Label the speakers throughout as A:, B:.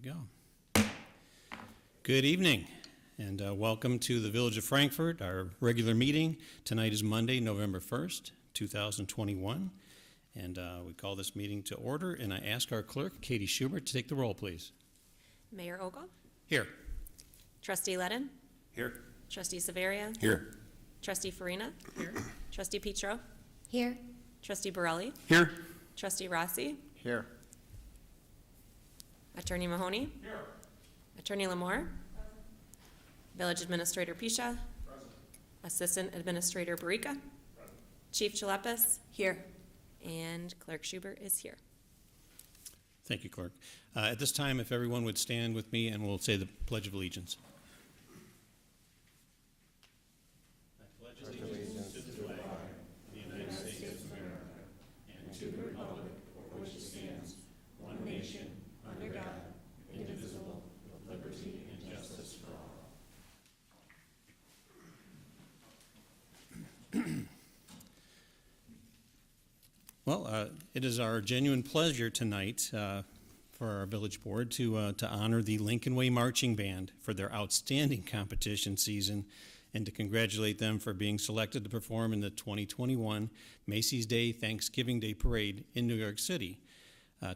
A: go. Good evening, and welcome to the Village of Frankfort, our regular meeting. Tonight is Monday, November 1st, 2021, and we call this meeting to order, and I ask our clerk, Katie Schubert, to take the roll, please.
B: Mayor Ogle?
A: Here.
B: Trustee Ledden?
A: Here.
B: Trustee Severia?
A: Here.
B: Trustee Farina? Here. Trustee Petro?
C: Here.
B: Trustee Borelli?
A: Here.
B: Trustee Rossi?
A: Here.
B: Attorney Mahoney?
A: Here.
B: Attorney Lamore? Village Administrator Pisha?
A: Present.
B: Assistant Administrator Barika?
A: Present.
B: Chief Chalepis? Here. And Clerk Schubert is here.
A: Thank you, Clerk. At this time, if everyone would stand with me, and we'll say the Pledge of Allegiance. I pledge allegiance to the flag of the United States of America and to the republic for which it stands, one nation, under God, indivisible, with liberty and justice for all. Well, it is our genuine pleasure tonight for our village board to honor the Lincoln Way Marching Band for their outstanding competition season and to congratulate them for being selected to perform in the 2021 Macy's Day Thanksgiving Day Parade in New York City.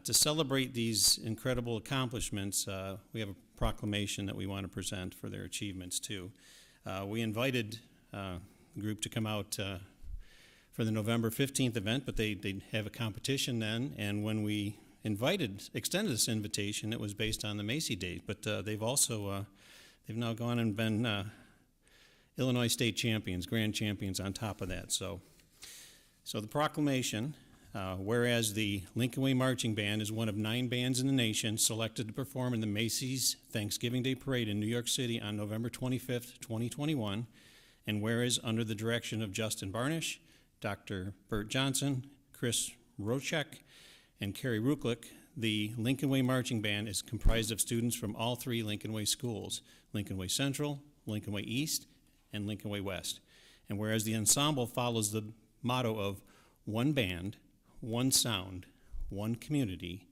A: To celebrate these incredible accomplishments, we have a proclamation that we want to present for their achievements too. We invited the group to come out for the November 15th event, but they have a competition then, and when we extended this invitation, it was based on the Macy Day, but they've now gone and been Illinois state champions, grand champions on top of that. So the proclamation, whereas the Lincoln Way Marching Band is one of 9 bands in the nation selected to perform in the Macy's Thanksgiving Day Parade in New York City on November 25th, 2021, and whereas under the direction of Justin Barnish, Dr. Bert Johnson, Chris Rochek, and Carrie Ruklick, the Lincoln Way Marching Band is comprised of students from all 3 Lincoln Way schools, Lincoln Way Central, Lincoln Way East, and Lincoln Way West. And whereas the ensemble follows the motto of one band, one sound, one community,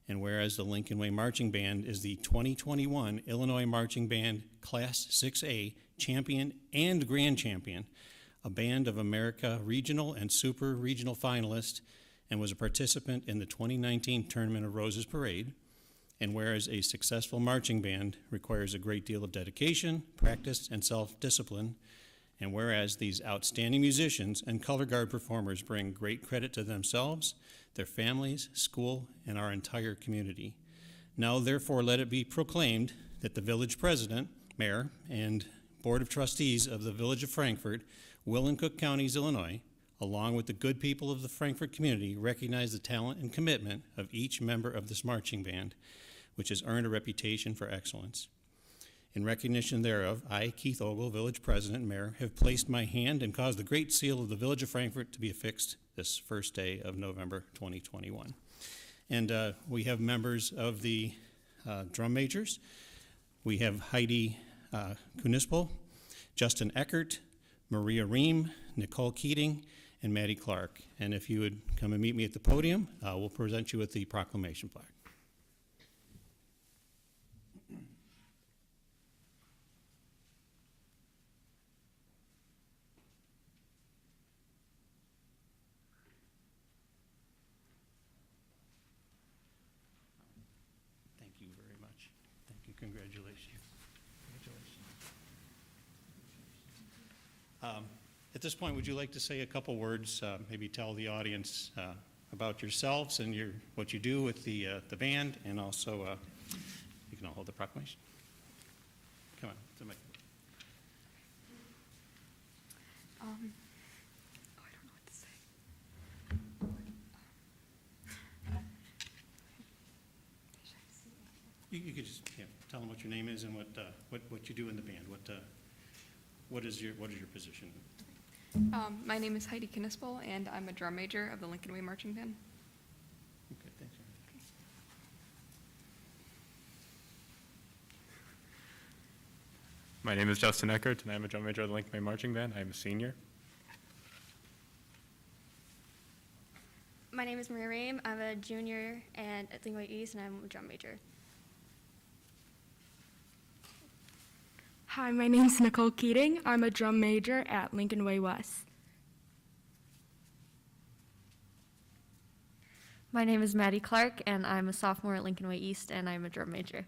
A: and whereas the Lincoln Way Marching Band is the 2021 Illinois Marching Band Class 6A champion and grand champion, a Band of America regional and super regional finalist, and was a participant in the 2019 Tournament of Roses Parade. And whereas a successful marching band requires a great deal of dedication, practice, and self-discipline, and whereas these outstanding musicians and color guard performers bring great credit to themselves, their families, school, and our entire community. Now, therefore, let it be proclaimed that the village president, mayor, and board of trustees of the Village of Frankfort will in Cook Counties, Illinois, along with the good people of the Frankfort community, recognize the talent and commitment of each member of this marching band, which has earned a reputation for excellence. In recognition thereof, I, Keith Ogle, Village President and Mayor, have placed my hand and caused the great seal of the Village of Frankfort to be affixed this first day of November 2021. And we have members of the drum majors. We have Heidi Kunispel, Justin Eckert, Maria Ream, Nicole Keating, and Maddie Clark. And if you would come and meet me at the podium, we'll present you with the proclamation plaque. Thank you very much. Thank you. Congratulations. At this point, would you like to say a couple words, maybe tell the audience about yourselves and what you do with the band, and also you can all hold the proclamation. Come on, to make.
C: I don't know what to say.
A: You could just tell them what your name is and what you do in the band. What is your position?
C: My name is Heidi Knispel, and I'm a drum major of the Lincoln Way Marching Band.
A: Okay, thanks.
D: My name is Justin Eckert, and I'm a drum major of the Lincoln Way Marching Band. I'm a senior.
E: My name is Maria Ream. I'm a junior at Lincoln Way East, and I'm a drum major. Hi, my name's Nicole Keating. I'm a drum major at Lincoln Way West.
F: My name is Maddie Clark, and I'm a sophomore at Lincoln Way East, and I'm a drum major.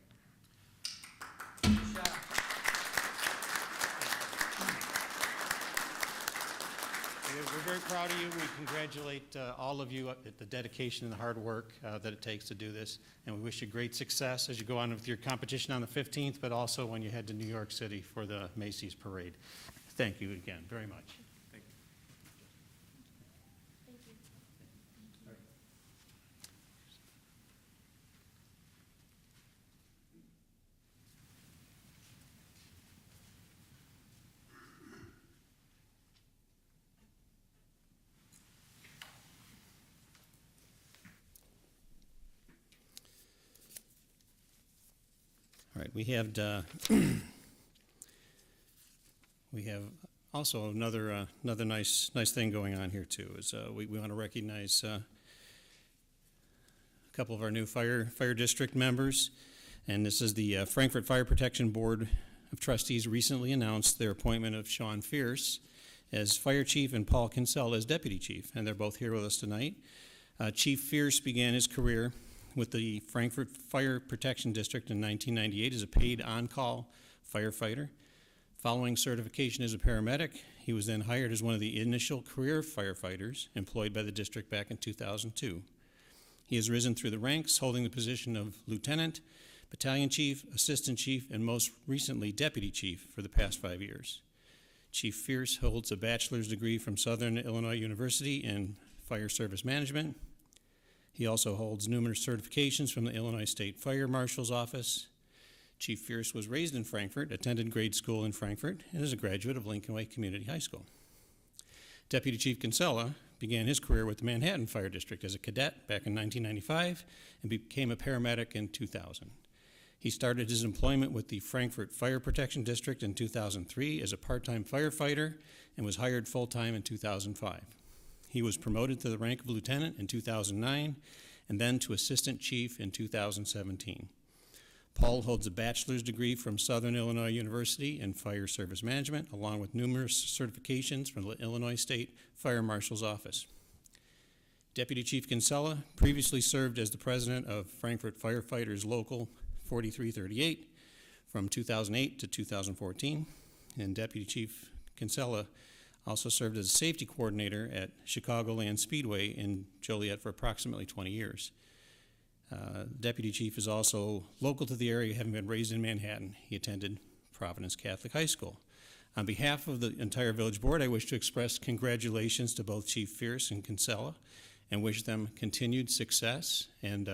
A: We're very proud of you. We congratulate all of you at the dedication and the hard work that it takes to do this. And we wish you great success as you go on with your competition on the 15th, but also when you head to New York City for the Macy's Parade. Thank you again very much. All right, we have also another nice thing going on here too. Is we want to recognize a couple of our new fire district members, and this is the Frankfort Fire Protection Board of Trustees recently announced their appointment of Sean Fierce as fire chief and Paul Kinsella as deputy chief, and they're both here with us tonight. Chief Fierce began his career with the Frankfort Fire Protection District in 1998 as a paid on-call firefighter. Following certification as a paramedic, he was then hired as one of the initial career firefighters employed by the district back in 2002. He has risen through the ranks, holding the position of lieutenant, battalion chief, assistant chief, and most recently deputy chief for the past 5 years. Chief Fierce holds a bachelor's degree from Southern Illinois University in fire service management. He also holds numerous certifications from the Illinois State Fire Marshal's Office. Chief Fierce was raised in Frankfort, attended grade school in Frankfort, and is a graduate of Lincoln Way Community High School. Deputy Chief Kinsella began his career with the Manhattan Fire District as a cadet back in 1995 and became a paramedic in 2000. He started his employment with the Frankfort Fire Protection District in 2003 as a part-time firefighter and was hired full-time in 2005. He was promoted to the rank of lieutenant in 2009 and then to assistant chief in 2017. Paul holds a bachelor's degree from Southern Illinois University in fire service management, along with numerous certifications from the Illinois State Fire Marshal's Office. Deputy Chief Kinsella previously served as the president of Frankfort Firefighters Local 4338 from 2008 to 2014, and Deputy Chief Kinsella also served as a safety coordinator at Chicagoland Speedway in Joliet for approximately 20 years. Deputy Chief is also local to the area, having been raised in Manhattan. He attended Providence Catholic High School. On behalf of the entire village board, I wish to express congratulations to both Chief Fierce and Kinsella and wish them continued success, and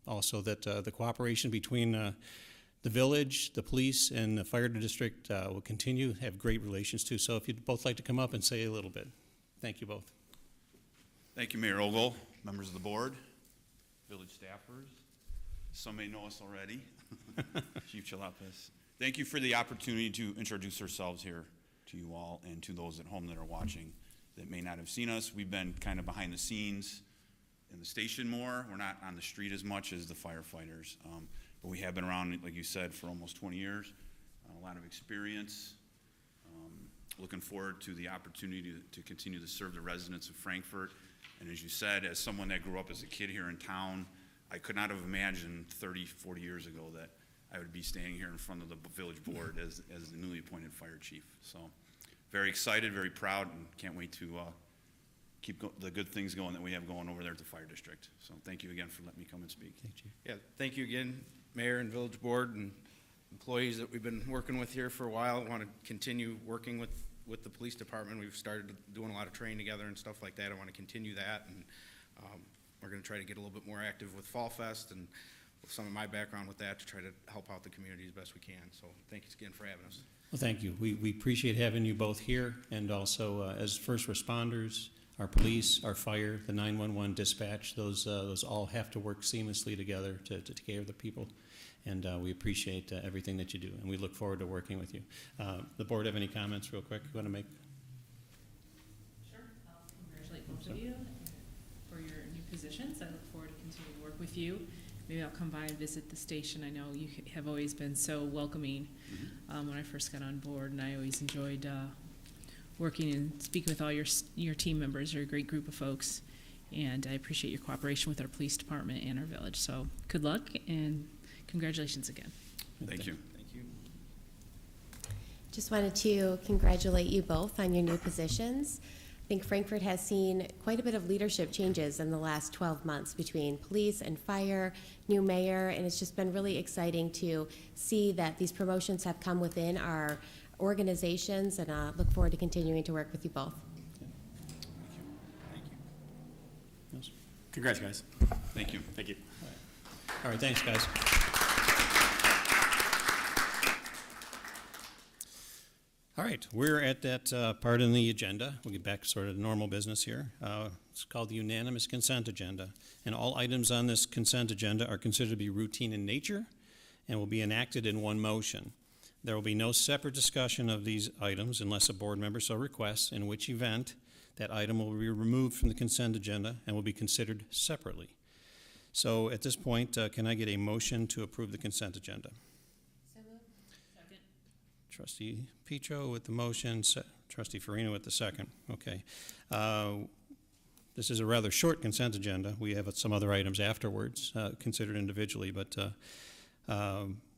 A: also that the cooperation between the village, the police, and the fire district will continue to have great relations too. So if you'd both like to come up and say a little bit. Thank you both.
G: Thank you, Mayor Ogle, members of the board, village staffers. Some may know us already. Chief Ch.6. Thank you for the opportunity to introduce ourselves here to you all and to those at home that are watching that may not have seen us. We've been kind of behind the scenes in the station more. We're not on the street as much as the firefighters. But we have been around, like you said, for almost 20 years. A lot of experience. Looking forward to the opportunity to continue to serve the residents of Frankfort. And as you said, as someone that grew up as a kid here in town, I could not have imagined 30, 40 years ago that I would be standing here in front of the village board as the newly appointed fire chief. So very excited, very proud, and can't wait to keep the good things going that we have going over there at the fire district. So thank you again for letting me come and speak.
A: Thank you.
H: Yeah, thank you again, Mayor and Village Board and employees that we've been working with here for a while. I want to continue working with the police department. We've started doing a lot of training together and stuff like that. I want to continue that, and we're going to try to get a little bit more active with Fall Fest and with some of my background with that to try to help out the community as best we can. So thank you again for having us.
A: Well, thank you. We appreciate having you both here, and also as first responders, our police, our fire, the 911 dispatch, those all have to work seamlessly together to take care of the people. And we appreciate everything that you do, and we look forward to working with you. The board have any comments real quick you want to make?
I: Sure. I'll congratulate both of you for your new positions. I look forward to continuing to work with you. maybe I'll come by and visit the station. I know you have always been so welcoming when I first got on board, and I always enjoyed working and speaking with all your team members. You're a great group of folks, and I appreciate your cooperation with our police department and our village. So good luck, and congratulations again.
G: Thank you.
H: Thank you.
J: Just wanted to congratulate you both on your new positions. I think Frankfort has seen quite a bit of leadership changes in the last 12 months between police and fire, new mayor, and it's just been really exciting to see that these promotions have come within our organizations, and look forward to continuing to work with you both.
H: Thank you.
A: Yes.
K: Congrats, guys.
G: Thank you.
K: Thank you.
A: All right, thanks, guys. All right, we're at that part in the agenda. We'll get back to sort of normal business here. It's called the unanimous consent agenda. And all items on this consent agenda are considered to be routine in nature and will be enacted in one motion. There will be no separate discussion of these items unless a board member so requests, in which event that item will be removed from the consent agenda and will be considered separately. So at this point, can I get a motion to approve the consent agenda?
I: Second.
A: Trustee Petro with the motion, Trustee Farina with the second. Okay. This is a rather short consent agenda. We have some other items afterwards considered individually, but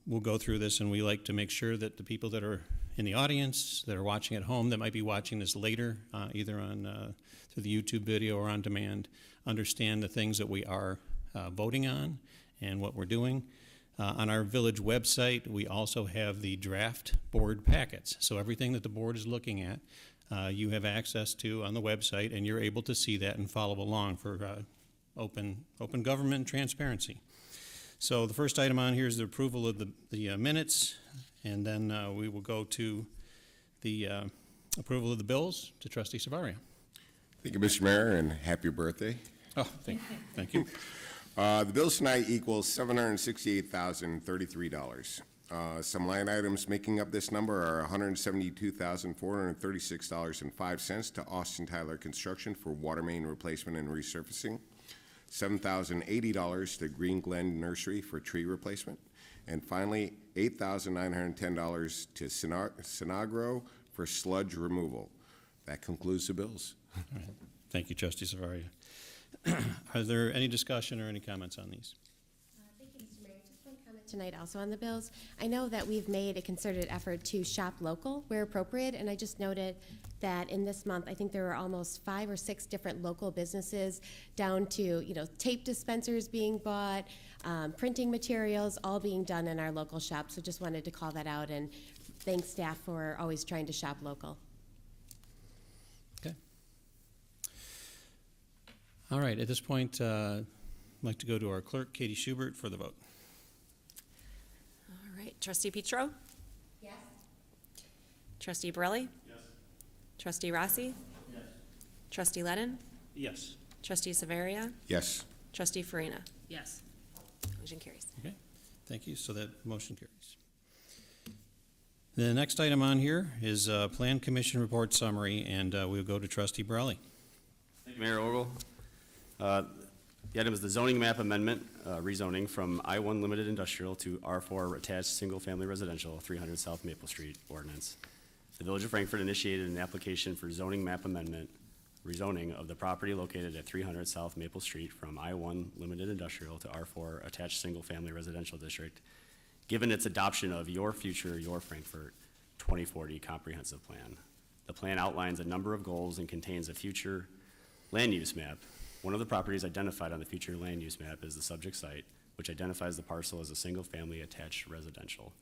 A: we'll go through this, and we like to make sure that the people that are in the audience, that are watching at home, that might be watching this later, either on through the YouTube video or on demand, understand the things that we are voting on and what we're doing. On our village website, we also have the draft board packets. So everything that the board is looking at, you have access to on the website, and you're able to see that and follow along for open government and transparency. So the first item on here is the approval of the minutes, and then we will go to the approval of the bills to Trustee Savaria.
L: Thank you, Mr. Mayor, and happy birthday.
A: Oh, thank you.
L: The bills tonight equals $768,033. Some line items making up this number are $172,436.05 to Austin Tyler Construction for water main replacement and resurfacing, $7,080 to Green Glen Nursery for tree replacement, and finally, $8,910 to Sinagro for sludge removal. That concludes the bills.
A: All right. Thank you, Trustee Savaria. Are there any discussion or any comments on these?
J: Thank you, Mr. Mayor. Just one comment tonight also on the bills. I know that we've made a concerted effort to shop local where appropriate, and I just noted that in this month, I think there were almost 5 or 6 different local businesses, down to, tape dispensers being bought, printing materials, all being done in our local shop. So just wanted to call that out and thank staff for always trying to shop local.
A: Okay. All right, at this point, I'd like to go to our clerk, Katie Schubert, for the vote.
B: All right, Trustee Petro?
J: Yes.
B: Trustee Borelli?
K: Yes.
B: Trustee Rossi?
K: Yes.
B: Trustee Lennon?
A: Yes.
B: Trustee Savaria?
L: Yes.
B: Trustee Farina?
I: Yes.
B: Motion carries.
A: Okay, thank you. So that motion carries. The next item on here is Plan Commission Report Summary, and we'll go to Trustee Borelli.
K: Thank you, Mayor Ogle. The item is the zoning map amendment, rezoning from I-1 Limited Industrial to R4 Attached Single Family Residential, 300 South Maple Street, Ordinance. The Village of Frankfort initiated an application for zoning map amendment, rezoning of the property located at 300 South Maple Street from I-1 Limited Industrial to R4 Attached Single Family Residential District, given its adoption of Your Future, Your Frankfort 2040 Comprehensive Plan. The plan outlines a number of goals and contains a future land use map. One of the properties identified on the future land use map is the subject site, which identifies the parcel as a single-family attached residential.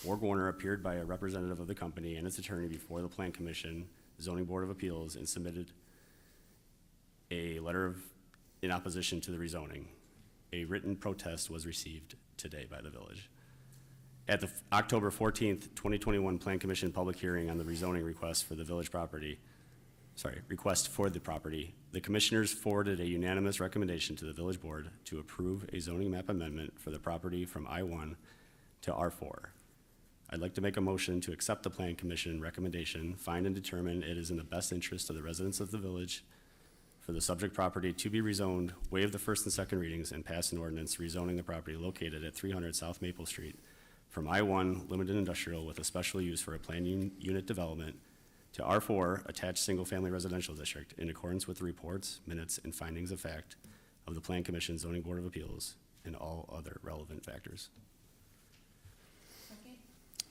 K: Borg Warner appeared by a representative of the company and its attorney before the Plan Commission, Zoning Board of Appeals, and submitted a letter in opposition to the rezoning. A written protest was received today by the village. At the October 14th, 2021 Plan Commission public hearing on the rezoning request for the property, the commissioners forwarded a unanimous recommendation to the village board to approve a zoning map amendment for the property from I-1 to R4. I'd like to make a motion to accept the Plan Commission recommendation, find and determine it is in the best interest of the residents of the village for the subject property to be rezoned, waive the first and second readings, and pass an ordinance rezoning the property located at 300 South Maple Street from I-1 Limited Industrial with a special use for a planned unit development to R4 Attached Single Family Residential District in accordance with the reports, minutes, and findings of fact of the Plan Commission Zoning Board of Appeals and all other relevant factors.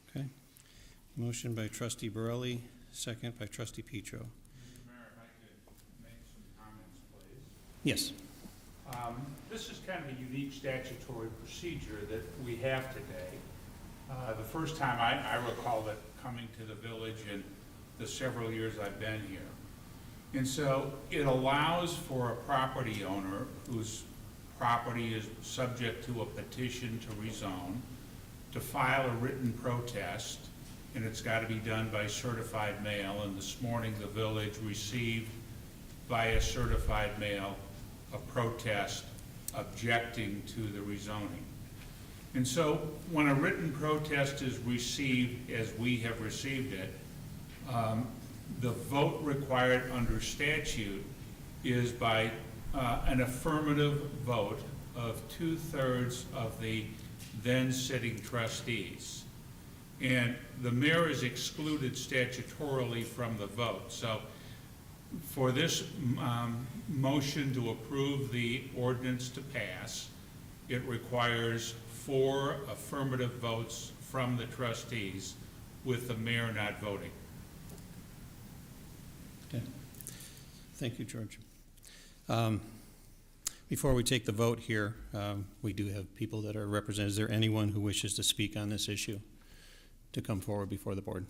A: Okay. Motion by trustee Borelli, second by trustee Petro.
M: Mr. Mayor, if I could make some comments, please.
A: Yes.
M: This is kind of a unique statutory procedure that we have today. The first time I recall it coming to the village in the several years I've been here. And so it allows for a property owner whose property is subject to a petition to rezone to file a written protest, and it's got to be done by certified mail. And this morning, the village received via certified mail a protest objecting to the rezoning. And so when a written protest is received, as we have received it, the vote required under statute is by an affirmative vote of 2/3 of the then sitting trustees. And the mayor is excluded statutorily from the vote. So for this motion to approve the ordinance to pass, it requires 4 affirmative votes from the trustees, with the mayor not voting.
A: Okay. Thank you, George. Before we take the vote here, we do have people that are represented. Is there anyone who wishes to speak on this issue to come forward before the board?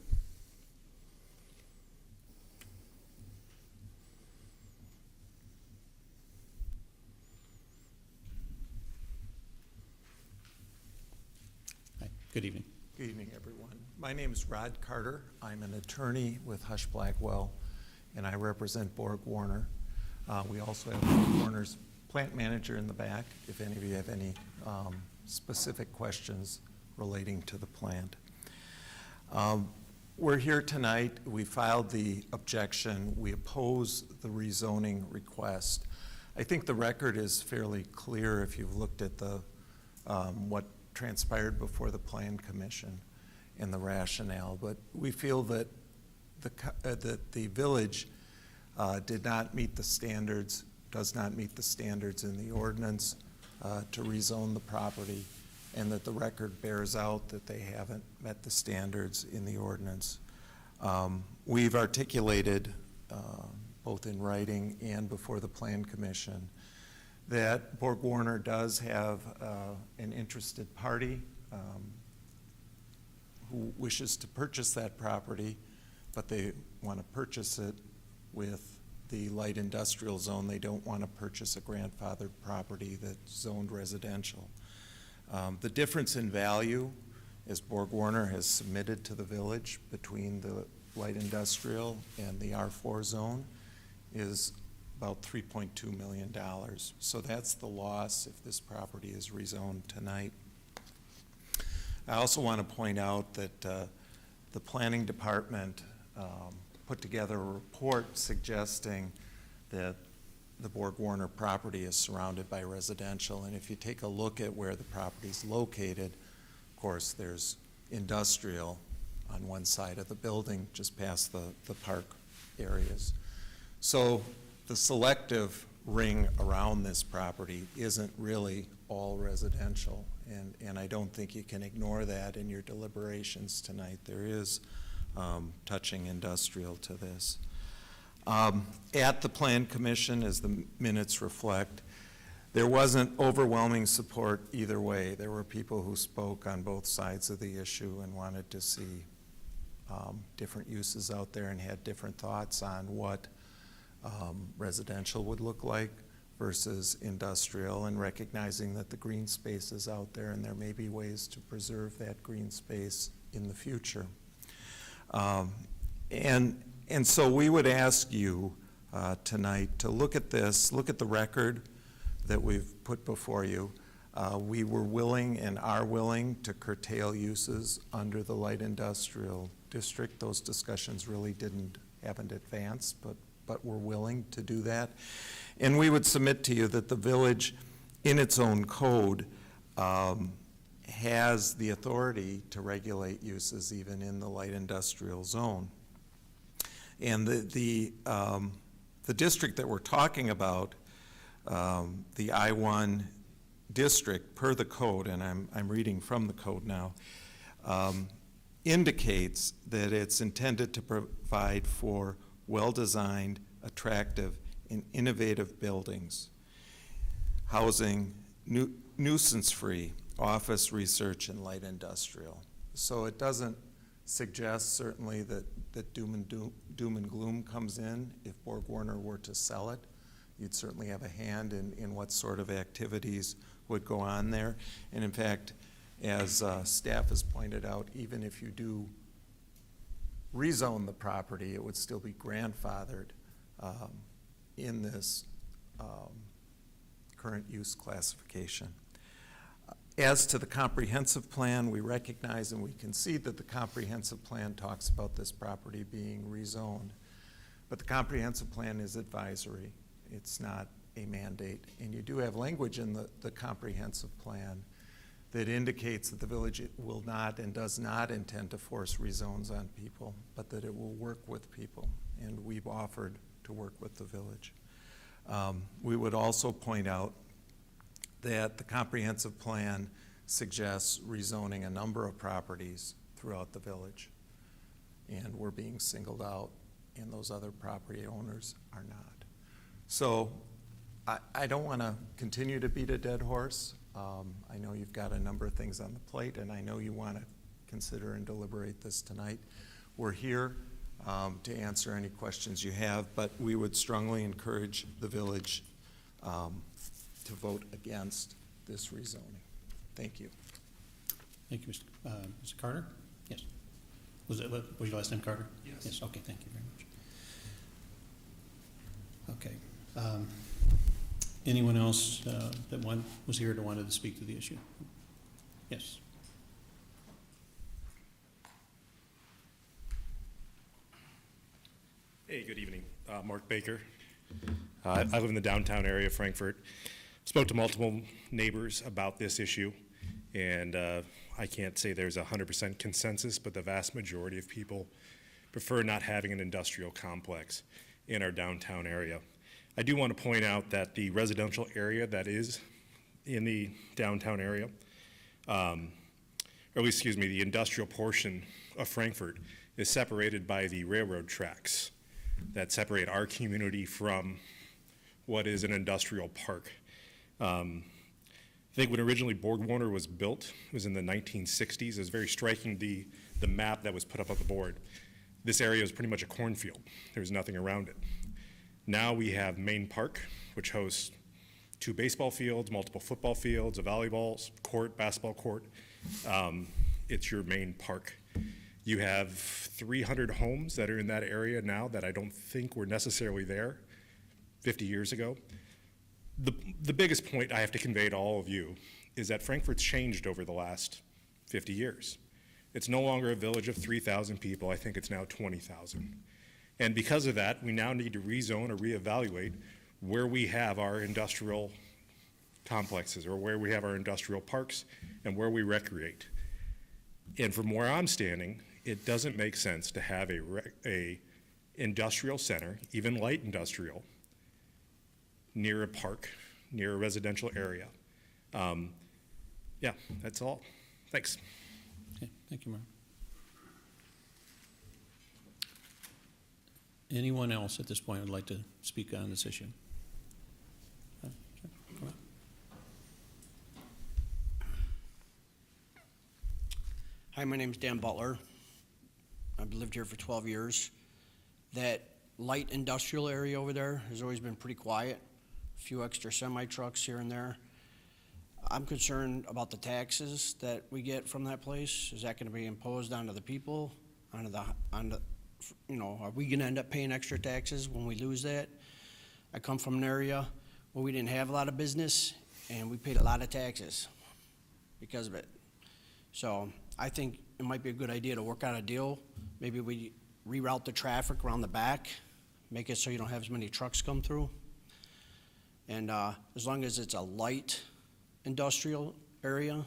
A: Hi, good evening.
N: Good evening, everyone. My name is Rod Carter. I'm an attorney with Hush Blackwell, and I represent Borg Warner. We also have Borg Warner's plant manager in the back, if any of you have any specific questions relating to the plant. We're here tonight. We filed the objection. We oppose the rezoning request. I think the record is fairly clear if you've looked at the what transpired before the Plan Commission and the rationale, but we feel that the village did not meet the standards, does not meet the standards in the ordinance to rezone the property, and that the record bears out that they haven't met the standards in the ordinance. We've articulated, both in writing and before the Plan Commission, that Borg Warner does have an interested party who wishes to purchase that property, but they want to purchase it with the light industrial zone. They don't want to purchase a grandfathered property that's zoned residential. The difference in value, as Borg Warner has submitted to the village between the light industrial and the R4 zone, is about $3.2 million. So that's the loss if this property is rezoned tonight. I also want to point out that the planning department put together a report suggesting that the Borg Warner property is surrounded by residential. And if you take a look at where the property is located, of course, there's industrial on one side of the building, just past the park areas. So the selective ring around this property isn't really all residential, and I don't think you can ignore that in your deliberations tonight. There is touching industrial to this. At the Plan Commission, as the minutes reflect, there wasn't overwhelming support either way. There were people who spoke on both sides of the issue and wanted to see different uses out there and had different thoughts on what residential would look like versus industrial, and recognizing that the green space is out there and there may be ways to preserve that green space in the future. And so we would ask you tonight to look at this, look at the record that we've put before you. We were willing and are willing to curtail uses under the light industrial district. Those discussions really haven't advanced, but but we're willing to do that. And we would submit to you that the village, in its own code, has the authority to regulate uses even in the light industrial zone. And the district that we're talking about, the I-1 district, per the code, and I'm reading from the code now, indicates that it's intended to provide for well-designed, attractive, and innovative buildings, housing nuisance-free, office, research, and light industrial. So it doesn't suggest certainly that doom and gloom comes in. If Borg Warner were to sell it, you'd certainly have a hand in what sort of activities would go on there. And in fact, as staff has pointed out, even if you do rezone the property, it would still be grandfathered in this current use classification. As to the comprehensive plan, we recognize and we concede that the comprehensive plan talks about this property being rezoned. But the comprehensive plan is advisory. It's not a mandate. And you do have language in the comprehensive plan that indicates that the village will not and does not intend to force rezones on people, but that it will work with people. And we've offered to work with the village. We would also point out that the comprehensive plan suggests rezoning a number of properties throughout the village. And we're being singled out, and those other property owners are not. So I don't want to continue to beat a dead horse. I know you've got a number of things on the plate, and I know you want to consider and deliberate this tonight. We're here to answer any questions you have, but we would strongly encourage the village to vote against this rezoning. Thank you.
A: Thank you, Mr. Carter? Yes. Was your last name Carter?
H: Yes.
A: Yes, okay, thank you very much. Okay. Anyone else that was here that wanted to speak to the issue? Yes.
O: Hey, good evening. Mark Baker. I live in the downtown area of Frankfort. Spoke to multiple neighbors about this issue, and I can't say there's 100% consensus, but the vast majority of people prefer not having an industrial complex in our downtown area. I do want to point out that the residential area that is in the downtown area, or at least, excuse me, the industrial portion of Frankfort is separated by the railroad tracks that separate our community from what is an industrial park. I think when originally Borg Warner was built, it was in the 1960s. It was very striking, the map that was put up on the board. This area was pretty much a cornfield. There was nothing around it. Now we have Main Park, which hosts 2 baseball fields, multiple football fields, a volleyball court, basketball court. It's your main park. You have 300 homes that are in that area now that I don't think were necessarily there 50 years ago. The biggest point I have to convey to all of you is that Frankfort's changed over the last 50 years. It's no longer a village of 3,000 people. I think it's now 20,000. And because of that, we now need to rezone or reevaluate where we have our industrial complexes or where we have our industrial parks and where we recreate. And from where I'm standing, it doesn't make sense to have a industrial center, even light industrial, near a park, near a residential area. Yeah, that's all. Thanks.
A: Okay, thank you, Mark. Anyone else at this point would like to speak on this issue? Sure. Come on.
P: Hi, my name is Dan Butler. I've lived here for 12 years. That light industrial area over there has always been pretty quiet. A few extra semi-trucks here and there. I'm concerned about the taxes that we get from that place. Is that going to be imposed onto the people? You know, are we going to end up paying extra taxes when we lose that? I come from an area where we didn't have a lot of business, and we paid a lot of taxes because of it. So I think it might be a good idea to work out a deal. Maybe we reroute the traffic around the back, make it so you don't have as many trucks come through. And as long as it's a light industrial area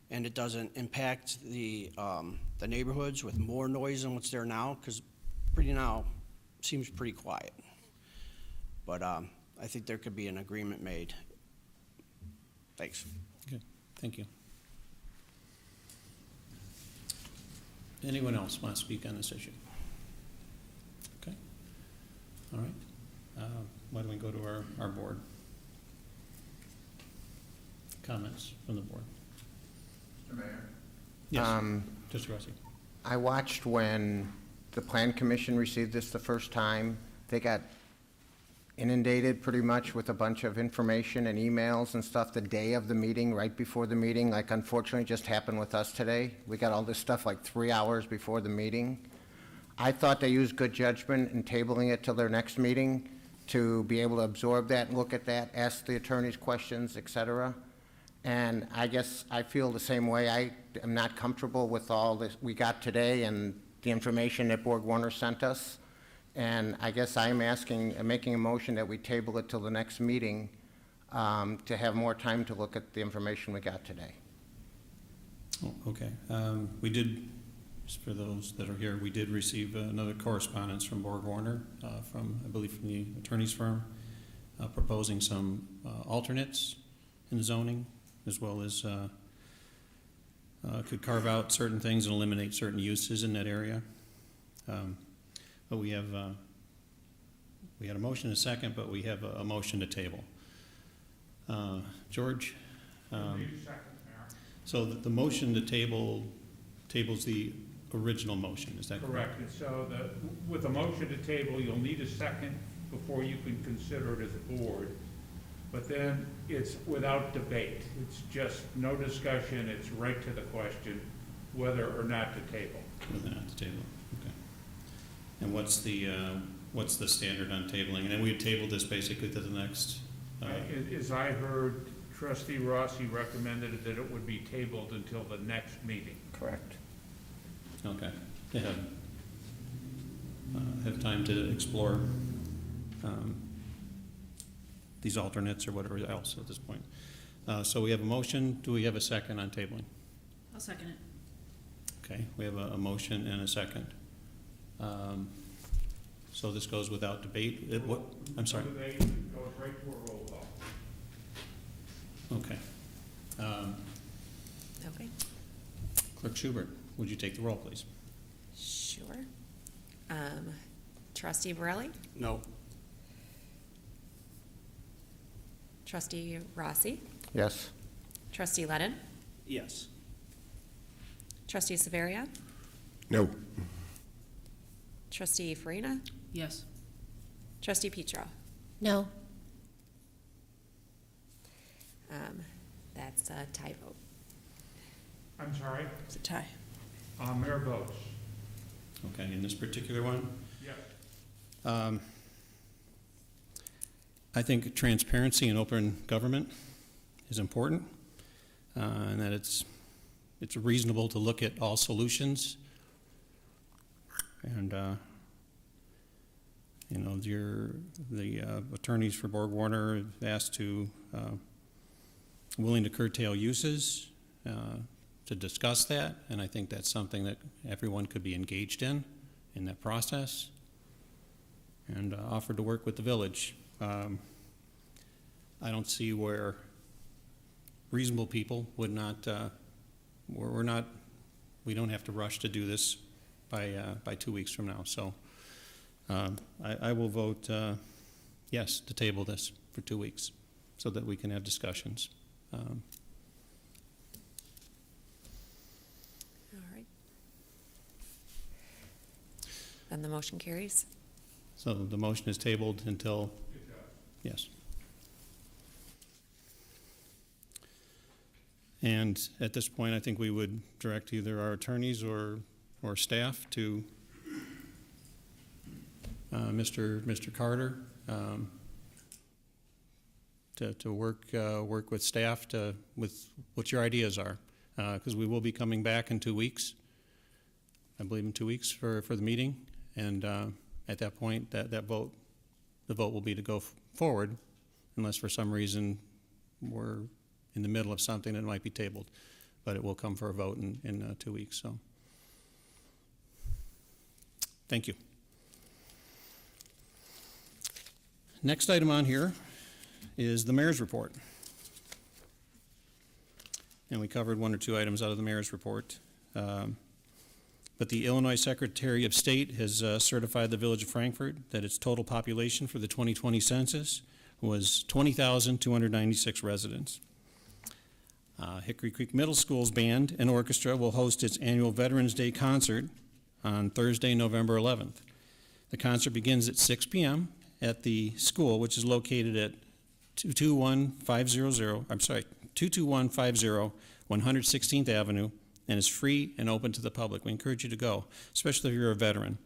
P: and it doesn't impact the neighborhoods with more noise than what's there now, because pretty now seems pretty quiet. But I think there could be an agreement made. Thanks.
A: Okay, thank you. Anyone else want to speak on this issue? Okay, all right. Why don't we go to our board? Comments from the board?
Q: Mr. Mayor?
A: Yes, Mr. Rossi.
Q: I watched when the Plan Commission received this the first time. They got inundated pretty much with a bunch of information and emails and stuff the day of the meeting, right before the meeting, like unfortunately just happened with us today. We got all this stuff like 3 hours before the meeting. I thought they used good judgment in tabling it till their next meeting to be able to absorb that and look at that, ask the attorneys questions, et cetera. And I guess I feel the same way. I am not comfortable with all this we got today and the information that Borg Warner sent us. And I guess I'm making a motion that we table it till the next meeting to have more time to look at the information we got today.
A: Oh, okay. We did, just for those that are here, we did receive another correspondence from Borg Warner, I believe from the attorney's firm, proposing some alternates in zoning, as well as could carve out certain things and eliminate certain uses in that area. But we had a motion and a second, but we have a motion to table. George? So the motion to tables the original motion, is that correct?
M: Correct. And so with a motion to table, you'll need a second before you can consider it as a board. But then it's without debate. It's just no discussion. It's right to the question whether or not to table.
A: Whether or not to table, okay. And what's the standard on tabling? And then we table this basically to the next.
M: As I heard, Trustee Rossi recommended that it would be tabled until the next meeting.
Q: Correct.
A: Okay. They have time to explore these alternates or whatever else at this point. So we have a motion. Do we have a second on tabling?
I: I'll second it.
A: Okay, we have a motion and a second. So this goes without debate. I'm sorry.
M: Debate, it goes right to a roll call.
A: Okay.
B: Okay,
A: Clerk Schubert, would you take the roll, please?
B: sure. Trustee Borelli?
P: No.
B: Trustee Rossi?
Q: Yes.
B: Trustee Lennon?
P: Yes.
B: Trustee Severia?
L: No.
B: Trustee Farina?
I: Yes.
B: Trustee Petro?
J: No.
B: That's a tie vote.
M: I'm sorry?
B: It's a tie.
M: Mayor votes.
A: Okay, in this particular one?
M: Yes.
A: I think transparency and open government is important, and that it's reasonable to look at all solutions. And the attorneys for Borg Warner have asked to willing to curtail uses to discuss that, and I think that's something that everyone could be engaged in that process, and offered to work with the village. I don't see where reasonable people would not, we don't have to rush to do this by 2 weeks from now. So I will vote yes to table this for 2 weeks so that we can have discussions.
B: All right. Then the motion carries.
A: So the motion is tabled until, yes. And at this point, I think we would direct either our attorneys or staff to Mr. Carter to work with staff with what your ideas are, because we will be coming back in 2 weeks. I believe in 2 weeks for the meeting, and at that point, the vote will be to go forward, unless for some reason we're in the middle of something that might be tabled. But it will come for a vote in 2 weeks, so. Thank you. Next item on here is the mayor's report. And we covered 1 or 2 items out of the mayor's report. But the Illinois Secretary of State has certified the Village of Frankfort that its total population for the 2020 census was 20,296 residents. Hickory Creek Middle School's band and orchestra will host its annual Veterans Day concert on Thursday, November 11th. The concert begins at 6 p.m. at the school, which is located at 22150 116th Avenue, and is free and open to the public. We encourage you to go, especially if you're a veteran.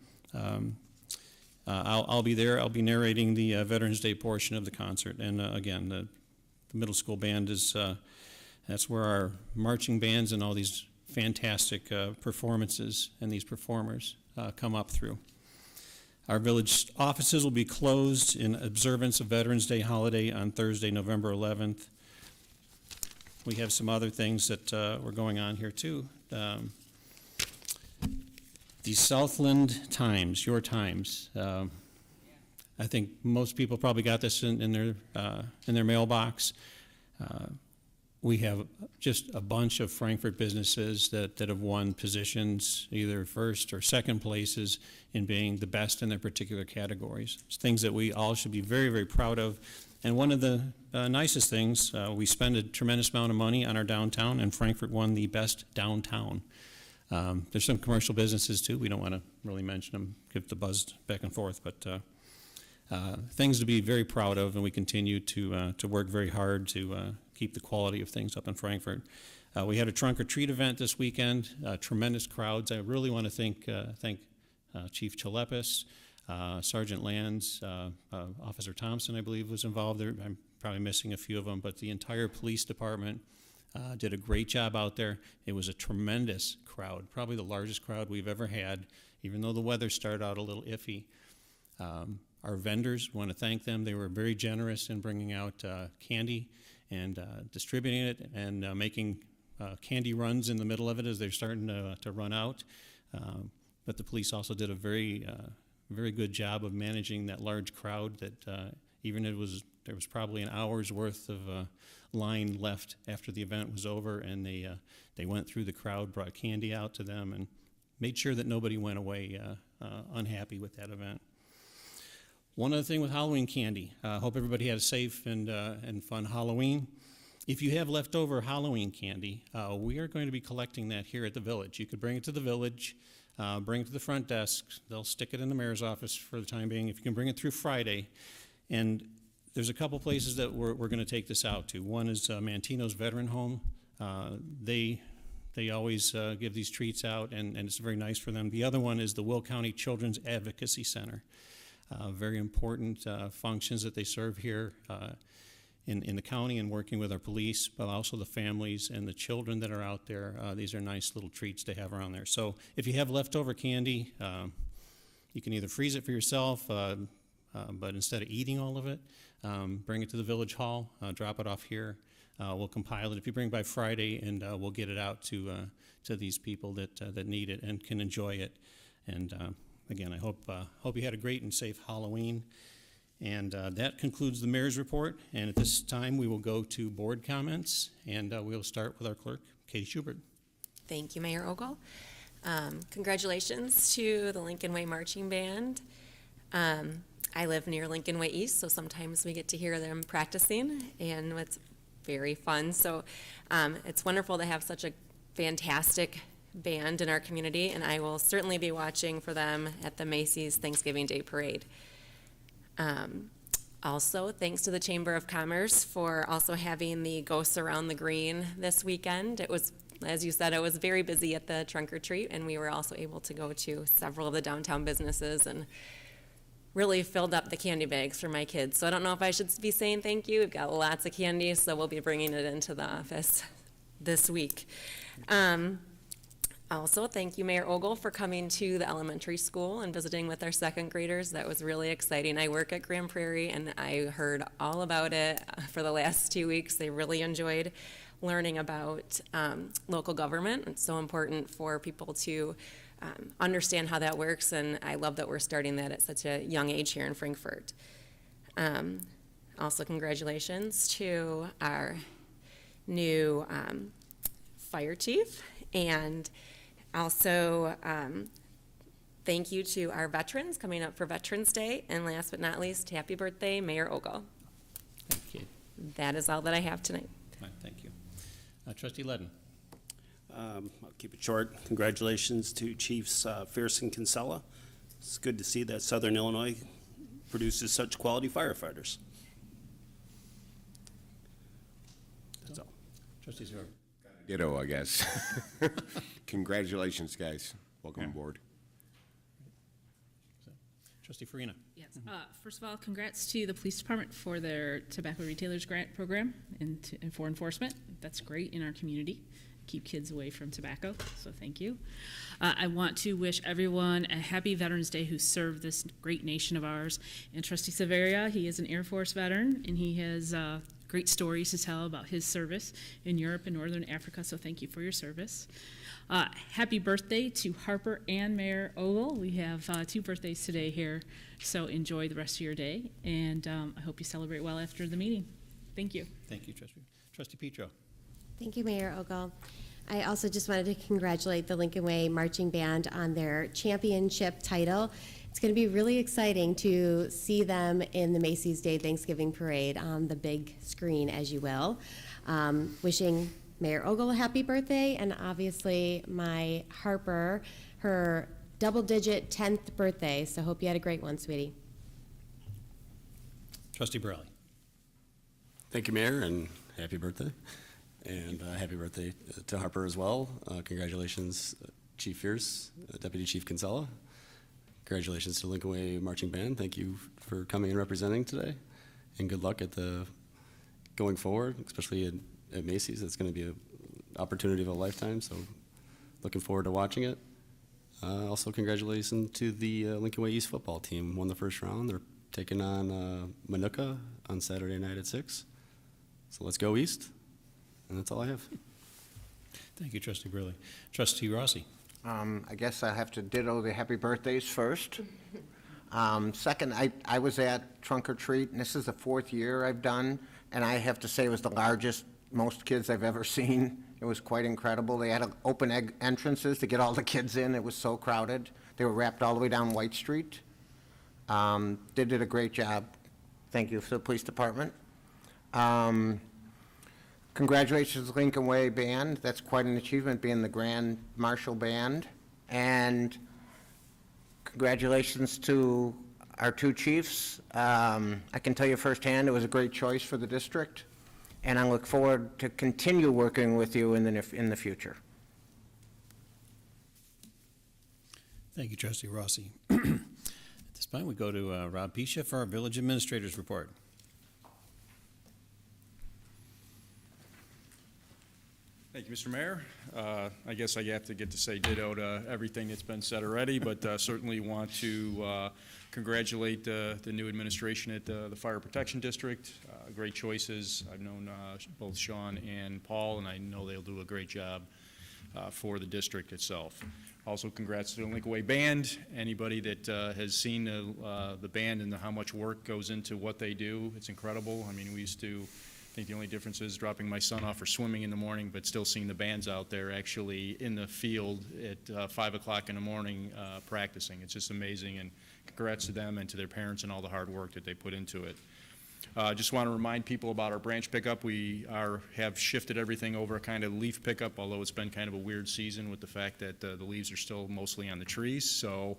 A: I'll be there. I'll be narrating the Veterans Day portion of the concert. And again, the middle school band is, that's where our marching bands and all these fantastic performances and these performers come up through. Our village offices will be closed in observance of Veterans Day holiday on Thursday, November 11th. We have some other things that were going on here too. The Southland Times, your Times. I think most people probably got this in their mailbox. We have just a bunch of Frankfort businesses that have won positions, either first or second places in being the best in their particular categories. It's things that we all should be very, very proud of. And one of the nicest things, we spend a tremendous amount of money on our downtown, and Frankfort won the best downtown. There's some commercial businesses too. We don't want to really mention them, give the buzz back and forth, but things to be very proud of, and we continue to work very hard to keep the quality of things up in Frankfort. We had a trunk or treat event this weekend, tremendous crowds. I really want to thank Chief Ch.6, Sergeant Lands, Officer Thompson, I believe, was involved there. I'm probably missing a few of them, but the entire police department did a great job out there. It was a tremendous crowd, probably the largest crowd we've ever had, even though the weather started out a little iffy. Our vendors, want to thank them. They were very generous in bringing out candy and distributing it and making candy runs in the middle of it as they're starting to run out. But the police also did a very good job of managing that large crowd that even there was probably an hour's worth of line left after the event was over, and they went through the crowd, brought candy out to them, and made sure that nobody went away unhappy with that event. One other thing with Halloween candy, hope everybody had a safe and fun Halloween. If you have leftover Halloween candy, we are going to be collecting that here at the village. You could bring it to the village, bring it to the front desk. They'll stick it in the mayor's office for the time being. If you can bring it through Friday. And there's a couple places that we're going to take this out to. One is Mantino's Veteran Home. They always give these treats out, and it's very nice for them. The other one is the Will County Children's Advocacy Center. Very important functions that they serve here in the county and working with our police, but also the families and the children that are out there. These are nice little treats to have around there. So if you have leftover candy, you can either freeze it for yourself, but instead of eating all of it, bring it to the village hall, drop it off here. We'll compile it if you bring by Friday, and we'll get it out to these people that need it and can enjoy it. And again, I hope you had a great and safe Halloween. And that concludes the mayor's report. And at this time, we will go to board comments, and we'll start with our clerk, Katie Schubert.
B: Thank you, Mayor Ogle. Congratulations to the Lincoln Way Marching Band. I live near Lincoln Way East, so sometimes we get to hear them practicing, and it's very fun. So it's wonderful to have such a fantastic band in our community, and I will certainly be watching for them at the Macy's Thanksgiving Day Parade. Also, thanks to the Chamber of Commerce for also having the Ghosts Around the Green this weekend. It was, as you said, it was very busy at the trunk or treat, and we were also able to go to several of the downtown businesses and really filled up the candy bags for my kids. So I don't know if I should be saying thank you. We've got lots of candy, so we'll be bringing it into the office this week. Also, thank you, Mayor Ogle, for coming to the elementary school and visiting with our second graders. That was really exciting. I work at Grand Prairie, and I heard all about it for the last 2 weeks. They really enjoyed learning about local government. It's so important for people to understand how that works, and I love that we're starting that at such a young age here in Frankfort. Also, congratulations to our new fire chief, and also thank you to our veterans coming up for Veterans Day, and last but not least, happy birthday, Mayor Ogle.
A: Thank you.
B: That is all that I have tonight.
A: All right, thank you. Trustee Ledden.
R: I'll keep it short. Congratulations to Chiefs Fierce and Kinsella. It's good to see that Southern Illinois produces such quality firefighters. That's all.
A: Trustee Zerbe.
L: Ditto, I guess. Congratulations, guys. Welcome aboard.
A: Trustee Farina.
I: Yes. First of all, congrats to the police department for their tobacco retailers grant program and for enforcement. That's great in our community. Keep kids away from tobacco, so thank you. I want to wish everyone a happy Veterans Day who served this great nation of ours. And Trustee Severia, he is an Air Force veteran, and he has great stories to tell about his service in Europe and Northern Africa, so thank you for your service. Happy birthday to Harper and Mayor Ogle. We have 2 birthdays today here, so enjoy the rest of your day, and I hope you celebrate well after the meeting. Thank you.
A: Thank you, Trustee Petro.
J: Thank you, Mayor Ogle. I also just wanted to congratulate the Lincoln Way Marching Band on their championship title. It's going to be really exciting to see them in the Macy's Day Thanksgiving Parade on the big screen, as you will. Wishing Mayor Ogle a happy birthday, and obviously my Harper, her double-digit 10th birthday, so hope you had a great one, sweetie.
A: Trustee Borelli.
K: Thank you, Mayor, and happy birthday. And happy birthday to Harper as well. Congratulations, Chief Fierce, Deputy Chief Kinsella. Congratulations to Lincoln Way Marching Band. Thank you for coming and representing today. And good luck at the going forward, especially at Macy's. It's going to be an opportunity of a lifetime, so looking forward to watching it. Also, congratulations to the Lincoln Way East football team. Won the first round. They're taking on Manuka on Saturday night at 6. So let's go East. And that's all I have.
A: Thank you, Trustee Burley. Trustee Rossi.
Q: I guess I have to ditto the happy birthdays first. Second, I was at Trunk or Treat, and this is the 4th year I've done, and I have to say it was the largest, most kids I've ever seen. It was quite incredible. They had open entrances to get all the kids in. It was so crowded. They were wrapped all the way down White Street. They did a great job. Thank you for the police department. Congratulations to Lincoln Way Band. That's quite an achievement, being the Grand Marshal Band. And congratulations to our 2 chiefs. I can tell you firsthand, it was a great choice for the district. And I look forward to continue working with you in the future.
A: Thank you, Trustee Rossi. At this point, we go to Rob Pisha for our Village Administrator's Report.
D: Thank you, Mr. Mayor. I guess I have to get to say ditto to everything that's been said already, but certainly want to congratulate the new administration at the Fire Protection District. Great choices. I've known both Sean and Paul, and I know they'll do a great job for the district itself. Also, congrats to the Lincoln Way Band. Anybody that has seen the band and how much work goes into what they do, it's incredible. I mean, we used to I think the only difference is dropping my son off for swimming in the morning, but still seeing the bands out there actually in the field at 5 o'clock in the morning practicing. It's just amazing, and congrats to them and to their parents and all the hard work that they put into it. Just want to remind people about our branch pickup. We have shifted everything over kind of leaf pickup, although it's been kind of a weird season with the fact that the leaves are still mostly on the trees. So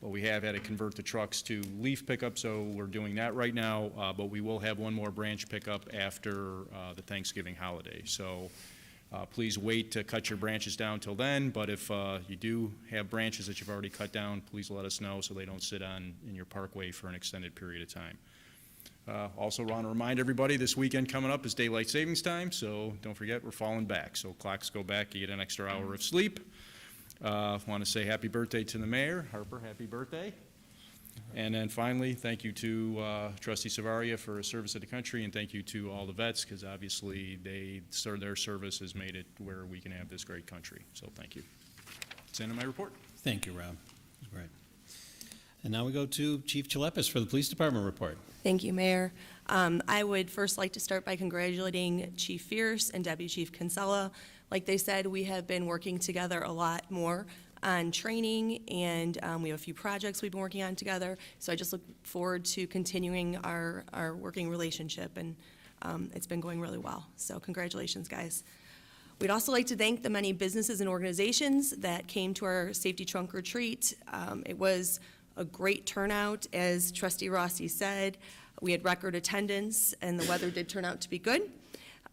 D: but we have had to convert the trucks to leaf pickup, so we're doing that right now. But we will have one more branch pickup after the Thanksgiving holiday. So please wait to cut your branches down till then. But if you do have branches that you've already cut down, please let us know so they don't sit in your parkway for an extended period of time. Also want to remind everybody this weekend coming up is daylight savings time, so don't forget we're falling back. So clocks go back, you get an extra hour of sleep. Want to say happy birthday to the mayor. Harper, happy birthday. And then finally, thank you to Trustee Savaria for his service to the country, and thank you to all the vets, because obviously their service has made it where we can have this great country. So thank you. That's the end of my report.
A: Thank you, Rob. That's great. And now we go to Chief Ch.6 for the Police Department report.
S: Thank you, Mayor. I would first like to start by congratulating Chief Fierce and Deputy Chief Kinsella. Like they said, we have been working together a lot more on training, and we have a few projects we've been working on together. So I just look forward to continuing our working relationship, and it's been going really well. So congratulations, guys. We'd also like to thank the many businesses and organizations that came to our safety trunk retreat. It was a great turnout, as Trustee Rossi said. We had record attendance, and the weather did turn out to be good.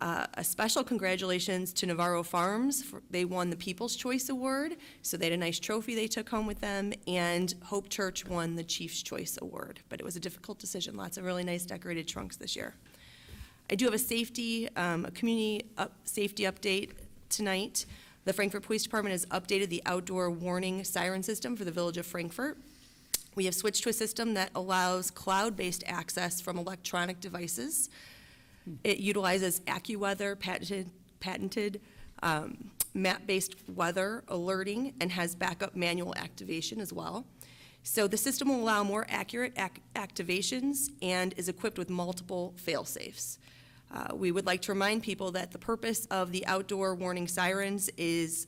S: A special congratulations to Navarro Farms. They won the People's Choice Award, so they had a nice trophy they took home with them, and Hope Church won the Chief's Choice Award. But it was a difficult decision. Lots of really nice decorated trunks this year. I do have a community safety update tonight. The Frankfort Police Department has updated the outdoor warning siren system for the village of Frankfort. We have switched to a system that allows cloud-based access from electronic devices. It utilizes AccuWeather, patented map-based weather alerting, and has backup manual activation as well. So the system will allow more accurate activations and is equipped with multiple fail-safes. We would like to remind people that the purpose of the outdoor warning sirens is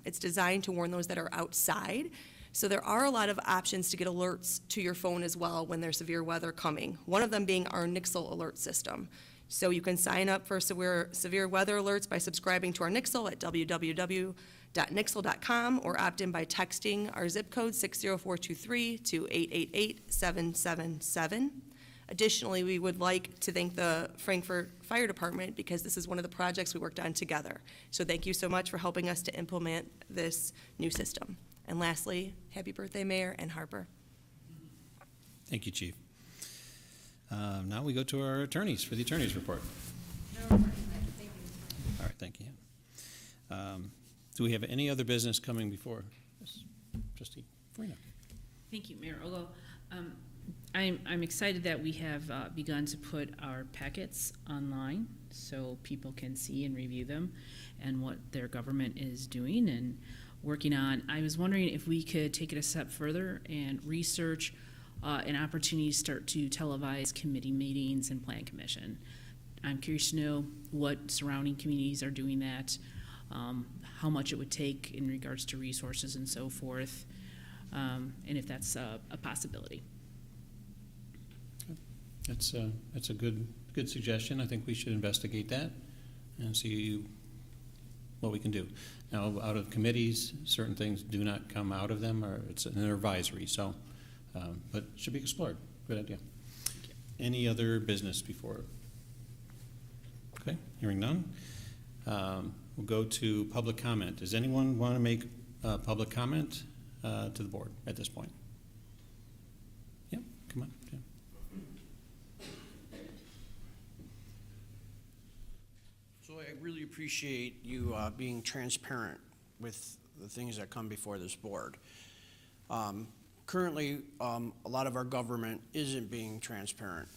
S: it's designed to warn those that are outside. So there are a lot of options to get alerts to your phone as well when there's severe weather coming. One of them being our Nixle alert system. So you can sign up for severe weather alerts by subscribing to our Nixle at www.nixle.com or opt in by texting our zip code 60423 to 888-777. Additionally, we would like to thank the Frankfort Fire Department because this is one of the projects we worked on together. So thank you so much for helping us to implement this new system. And lastly, happy birthday, Mayor and Harper.
A: Thank you, Chief. Now we go to our attorneys for the attorney's report. All right, thank you. Do we have any other business coming before us? Trustee Farina.
I: Thank you, Mayor Ogle. I'm excited that we have begun to put our packets online so people can see and review them and what their government is doing and working on. I was wondering if we could take it a step further and research an opportunity to start to televise committee meetings and plan commission. I'm curious to know what surrounding communities are doing that, how much it would take in regards to resources and so forth, and if that's a possibility.
A: That's a good suggestion. I think we should investigate that and see what we can do. Now, out of committees, certain things do not come out of them, or it's an advisory, so, but it should be explored. Good idea. Any other business before? Okay, hearing none. We'll go to public comment. Does anyone want to make public comment to the board at this point? Yeah, come on. Yeah.
P: So I really appreciate you being transparent with the things that come before this board. Currently, a lot of our government isn't being transparent,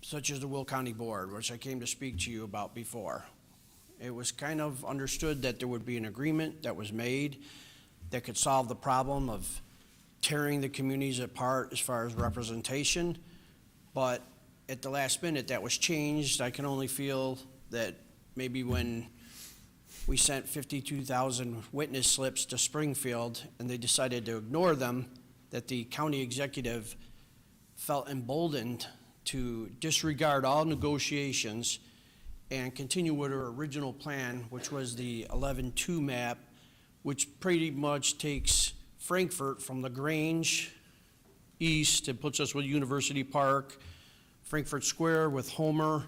P: such as the Will County Board, which I came to speak to you about before. It was kind of understood that there would be an agreement that was made that could solve the problem of tearing the communities apart as far as representation, but at the last minute that was changed. I can only feel that maybe when we sent 52,000 witness slips to Springfield and they decided to ignore them, that the county executive felt emboldened to disregard all negotiations and continue with her original plan, which was the 11-2 map, which pretty much takes Frankfort from LaGrange east and puts us with University Park, Frankfort Square with Homer,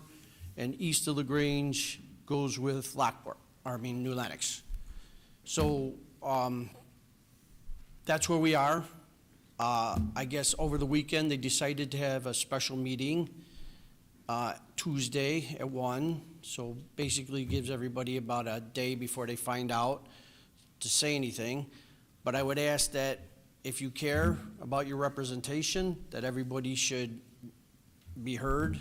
P: and east of LaGrange goes with New Lenox. So that's where we are. I guess over the weekend they decided to have a special meeting Tuesday at 1, so basically gives everybody about a day before they find out. to say anything, but I would ask that if you care about your representation, that everybody should be heard.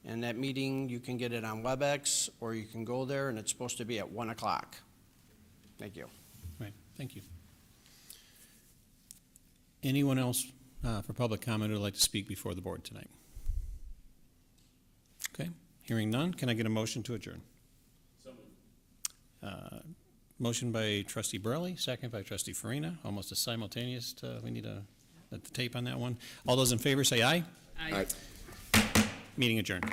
P: And that meeting, you can get it on WebEx, or you can go there, and it's supposed to be at 1 o'clock. Thank you.
A: Right, thank you. Anyone else for public comment who would like to speak before the board tonight? Okay, hearing none, can I get a motion to adjourn? Motion by trustee Burley, second by trustee Farina, almost a simultaneous, we need to let the tape on that one. All those in favor say aye.
I: Aye.
A: Meeting adjourned.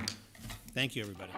A: Thank you, everybody.